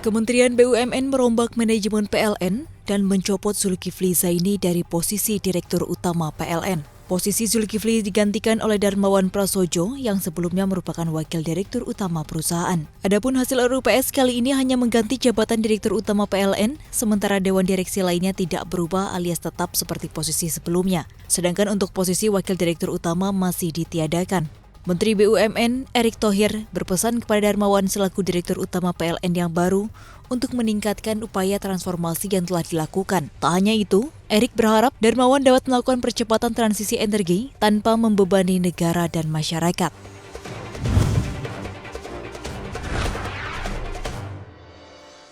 Kementerian BUMN merombak manajemen PLN dan mencopot Zulkifli Zaini dari posisi Direktur Utama PLN. Posisi Zulkifli digantikan oleh Darmawan Prasojo yang sebelumnya merupakan Wakil Direktur Utama perusahaan. Adapun hasil RUPS kali ini hanya mengganti jabatan Direktur Utama PLN, sementara Dewan Direksi lainnya tidak berubah alias tetap seperti posisi sebelumnya. Sedangkan untuk posisi Wakil Direktur Utama masih ditiadakan. Menteri BUMN Erick Thohir berpesan kepada Darmawan selaku Direktur Utama PLN yang baru untuk meningkatkan upaya transformasi yang telah dilakukan. Tak hanya itu, Erick berharap Darmawan dapat melakukan percepatan transisi energi tanpa membebani negara dan masyarakat.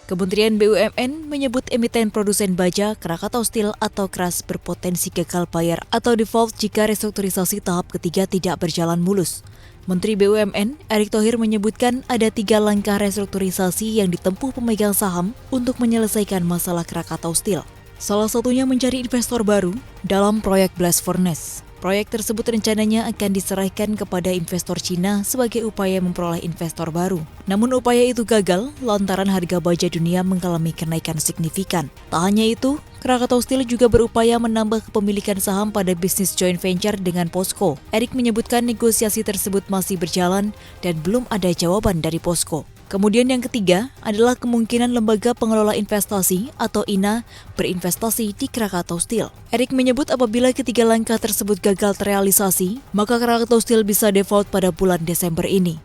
Kementerian BUMN menyebut emiten produsen baja Krakatau Steel atau KRAS berpotensi gagal bayar atau default jika restrukturisasi tahap ketiga tidak berjalan mulus. Menteri BUMN Erick Thohir menyebutkan ada 3 langkah restrukturisasi yang ditempuh pemegang saham untuk menyelesaikan masalah Krakatau Steel. Salah satunya mencari investor baru dalam proyek Blast Furnace. Proyek tersebut rencananya akan diserahkan kepada investor Cina sebagai upaya memperoleh investor baru. Namun upaya itu gagal lantaran harga baja dunia mengalami kenaikan signifikan. Tak hanya itu, Krakatau Steel juga berupaya menambah kepemilikan saham pada bisnis joint venture dengan POSCO. Erick menyebutkan negosiasi tersebut masih berjalan dan belum ada jawaban dari POSCO. Kemudian yang ketiga adalah kemungkinan Lembaga Pengelola Investasi atau INA berinvestasi di Krakatau Steel. Erick menyebut apabila ketiga langkah tersebut gagal terrealisasi, maka Krakatau Steel bisa default pada bulan Desember ini.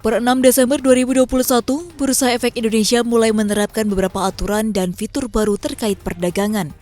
Per 6 Desember 2021, Bursa Efek Indonesia mulai menerapkan beberapa aturan dan fitur baru terkait perdagangan.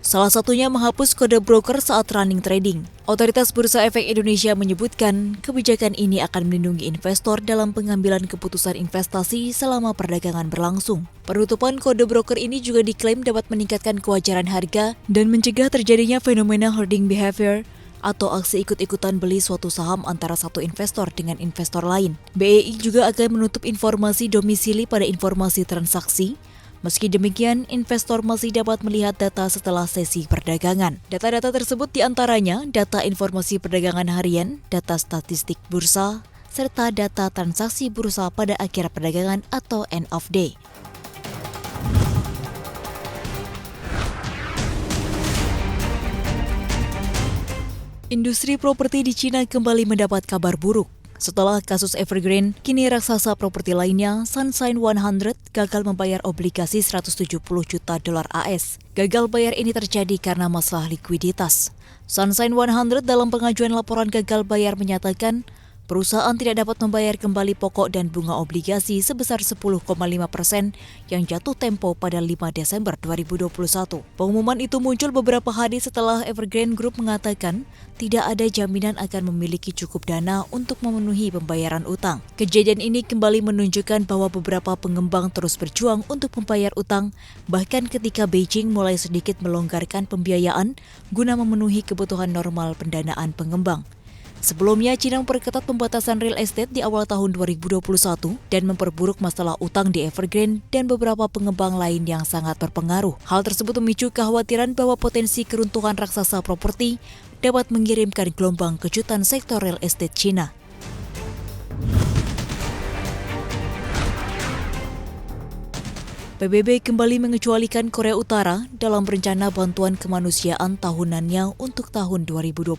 Salah satunya menghapus kode broker saat running trading. Otoritas Bursa Efek Indonesia menyebutkan kebijakan ini akan melindungi investor dalam pengambilan keputusan investasi selama perdagangan berlangsung. Penutupan kode broker ini juga diklaim dapat meningkatkan kewajaran harga dan mencegah terjadinya fenomena hoarding behavior atau aksi ikut-ikutan beli suatu saham antara satu investor dengan investor lain. BEI juga akan menutup informasi domisili pada informasi transaksi. Meski demikian, investor masih dapat melihat data setelah sesi perdagangan. Data-data tersebut diantaranya data informasi perdagangan harian, data statistik bursa, serta data transaksi bursa pada akhir perdagangan atau end of day. Industri properti di Cina kembali mendapat kabar buruk. Setelah kasus Evergrande, kini raksasa properti lainnya, Sunshine 100, gagal membayar obligasi 170 juta dolar AS. Gagal bayar ini terjadi karena masalah likuiditas. Sunshine 100 dalam pengajuan laporan gagal bayar menyatakan, perusahaan tidak dapat membayar kembali pokok dan bunga obligasi sebesar 10,5% yang jatuh tempo pada 5 Desember 2021. Pengumuman itu muncul beberapa hari setelah Evergrande Group mengatakan tidak ada jaminan akan memiliki cukup dana untuk memenuhi pembayaran utang. Kejadian ini kembali menunjukkan bahwa beberapa pengembang terus berjuang untuk membayar utang, bahkan ketika Beijing mulai sedikit melonggarkan pembiayaan guna memenuhi kebutuhan normal pendanaan pengembang. Sebelumnya, China memperketat pembatasan real estate di awal tahun 2021 dan memperburuk masalah utang di Evergrande dan beberapa pengembang lain yang sangat berpengaruh. Hal tersebut memicu kekhawatiran bahwa potensi keruntuhan raksasa properti dapat mengirimkan gelombang kejutan sektor real estate China. PBB kembali mengecualikan Korea Utara dalam rencana bantuan kemanusiaan tahunannya untuk tahun 2022.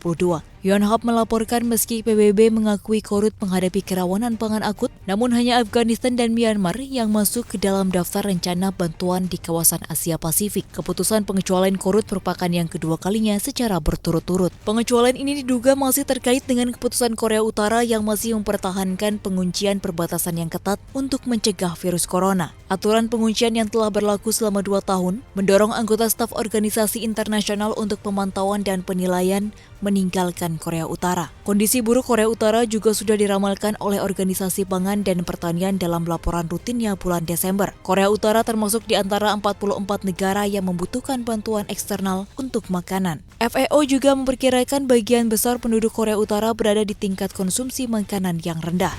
Yonhap melaporkan meski PBB mengakui korut menghadapi kerawanan pangan akut, namun hanya Afghanistan dan Myanmar yang masuk ke dalam daftar rencana bantuan di kawasan Asia Pasifik. Keputusan pengecualian korut merupakan yang kedua kalinya secara berturut-turut. Pengecualian ini diduga masih terkait dengan keputusan Korea Utara yang masih mempertahankan penguncian perbatasan yang ketat untuk mencegah virus corona. Aturan penguncian yang telah berlaku selama 2 tahun mendorong anggota staf organisasi internasional untuk pemantauan dan penilaian meninggalkan Korea Utara. Kondisi buruk Korea Utara juga sudah diramalkan oleh Organisasi Pangan dan Pertanian dalam laporan rutinnya bulan Desember. Korea Utara termasuk di antara 44 negara yang membutuhkan bantuan eksternal untuk makanan. FAO juga memperkirakan bagian besar penduduk Korea Utara berada di tingkat konsumsi makanan yang rendah.